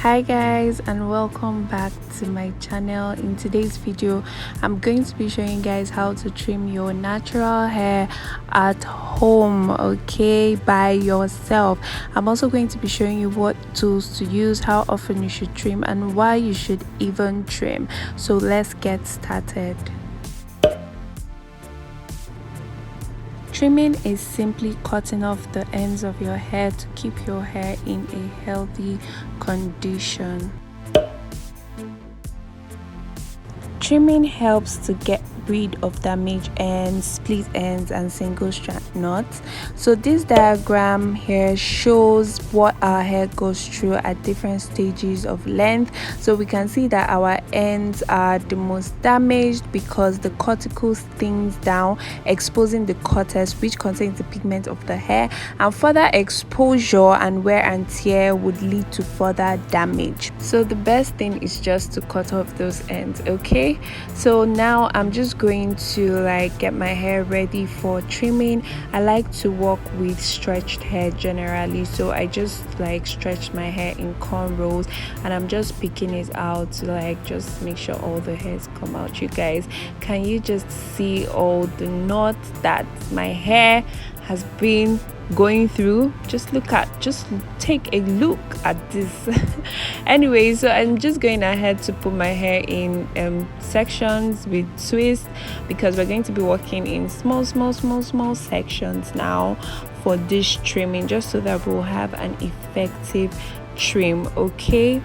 Hi guys, and welcome back to my channel. In today's video I'm going to be showing you guys how to trim your natural hair at home, okay, by yourself. I'm also going to be showing you what tools to use, how often you should trim, and why you should even trim. So let's get started. Trimming is simply cutting off the ends of your hair to keep your hair in a healthy condition. Trimming helps to get rid of damaged ends, split ends, and single strand knots. So this diagram here shows what our hair goes through at different stages of length. So we can see that our ends are the most damaged because the cuticle thins down, exposing the cortex, which contains the pigment of the hair, and further exposure and wear and tear would lead to further damage. So the best thing is just to cut off those ends, okay? So now I'm just going to get my hair ready for trimming. I like to work with stretched hair generally, so I just stretch my hair in cornrows, and I'm just picking it out to just make sure all the hairs come out. You guys, can you just see all the knots that my hair has been going through? Just take a look at this. Anyway, so I'm just going ahead to put my hair in sections with twists, because we're going to be working in small sections now for this trimming, just so that we'll have an effective trim. Okay.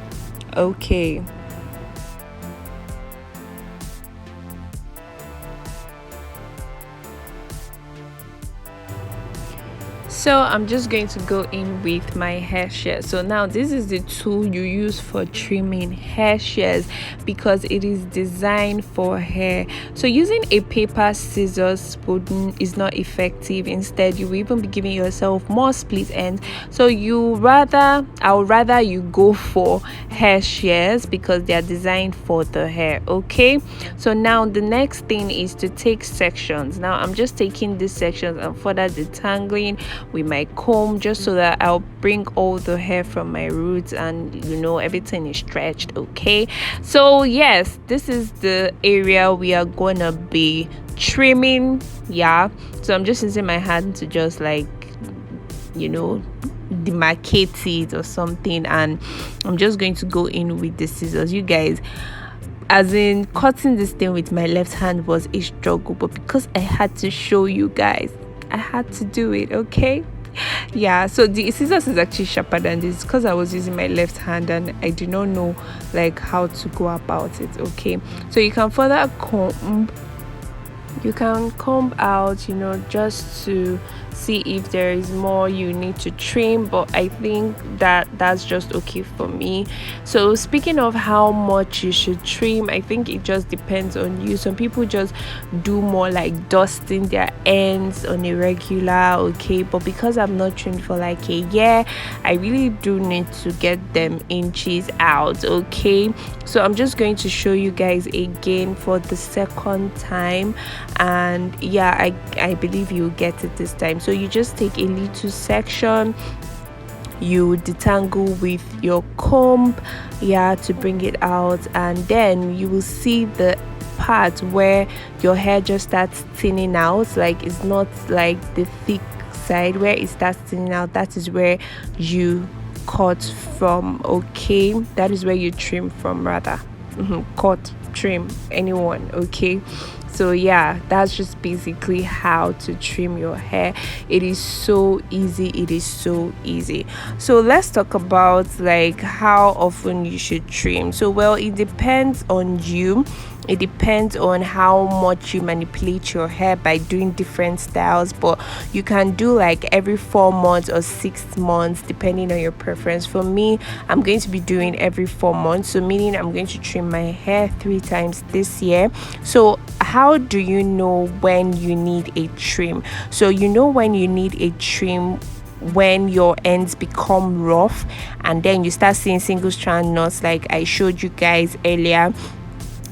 So I'm just going to go in with my hair shears. So now this is the tool you use for trimming hair shears, because it is designed for hair. So using a paper scissors is not effective. Instead, you will even be giving yourself more split ends. So I would rather you go for hair shears, because they are designed for the hair. Okay, so now the next thing is to take sections. Now I'm just taking these sections and further detangling with my comb, just so that I'll bring all the hair from my roots and everything is stretched. Okay, so yes, this is the area we are gonna be trimming. Yeah, so I'm just using my hand to just demarcate it or something, and I'm just going to go in with the scissors. You guys, as in cutting this thing with my left hand was a struggle, but because I had to show you guys, I had to do it. Okay, yeah, so the scissors is actually sharper than this because I was using my left hand and I did not know how to go about it. Okay, so you can further comb out, just to see if there is more you need to trim, but I think that's just okay for me. So speaking of how much you should trim, I think it just depends on you. Some people just do more dusting their ends on a regular, okay, but because I'm not trimmed for a year, I really do need to get them inches out. Okay, so I'm just going to show you guys again for the second time, and yeah, I believe you'll get it this time. So you just take a little section, you detangle with your comb, to bring it out, and then you will see the part where your hair just starts thinning out. It's not the thick side where it starts thinning out. That is where you cut from. Okay, that is where you trim from, rather. Cut, trim, anyone. Okay, so yeah, that's just basically how to trim your hair. It is so easy. So let's talk about how often you should trim. So well, it depends on you. It depends on how much you manipulate your hair by doing different styles, but you can do every 4 months or 6 months depending on your preference. For me, I'm going to be doing every 4 months, so meaning I'm going to trim my hair 3 times this year. So how do you know when you need a trim? So when you need a trim when your ends become rough and then you start seeing single strand knots like I showed you guys earlier.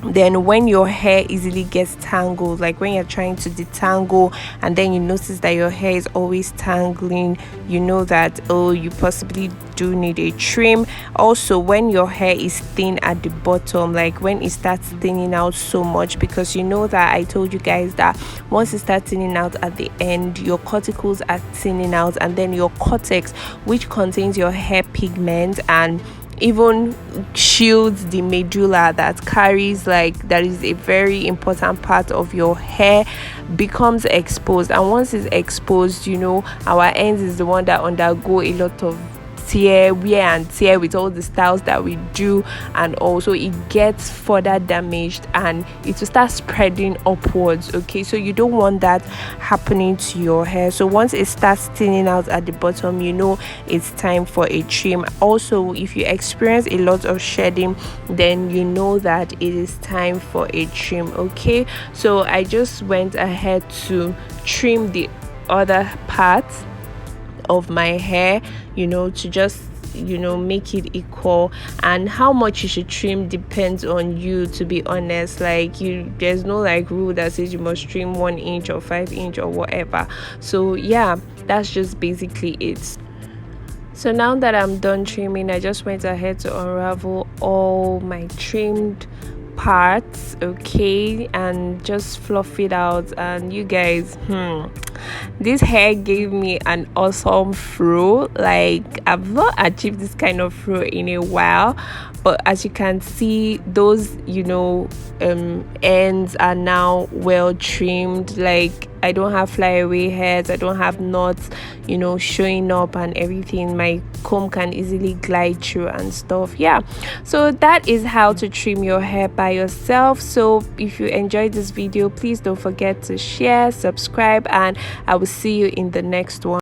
Then when your hair easily gets tangled, like when you're trying to detangle and then you notice that your hair is always tangling, you know that, oh, you possibly do need a trim. Also, when your hair is thin at the bottom, like when it starts thinning out so much, because you know that I told you guys that once it starts thinning out at the end, your cuticles are thinning out, and then your cortex, which contains your hair pigment and even shields the medulla that carries, like, that is a very important part of your hair, becomes exposed. And once it's exposed, you know, our ends is the one that undergo a lot of wear and tear with all the styles that we do, and also it gets further damaged and it will start spreading upwards. Okay, so you don't want that happening to your hair. So once it starts thinning out at the bottom, you know it's time for a trim. Also, if you experience a lot of shedding, then you know that it is time for a trim. Okay, so I just went ahead to trim the other parts of my hair, you know, to just, you know, make it equal. And how much you should trim depends on you, to be honest. Like, there's no like rule that says you must trim 1 inch or 5 inch or whatever. So yeah, that's just basically it. So now that I'm done trimming, I just went ahead to unravel all my trimmed parts, okay, and just fluff it out. And you guys, this hair gave me an awesome fro. Like, I've not achieved this kind of fro in a while, but as you can see, those, you know, ends are now well trimmed. Like, I don't have flyaway hairs, I don't have knots, you know, showing up and everything. My comb can easily glide through and stuff. Yeah, so that is how to trim your hair by yourself. So if you enjoyed this video, please don't forget to share, subscribe, and I will see you in the next one.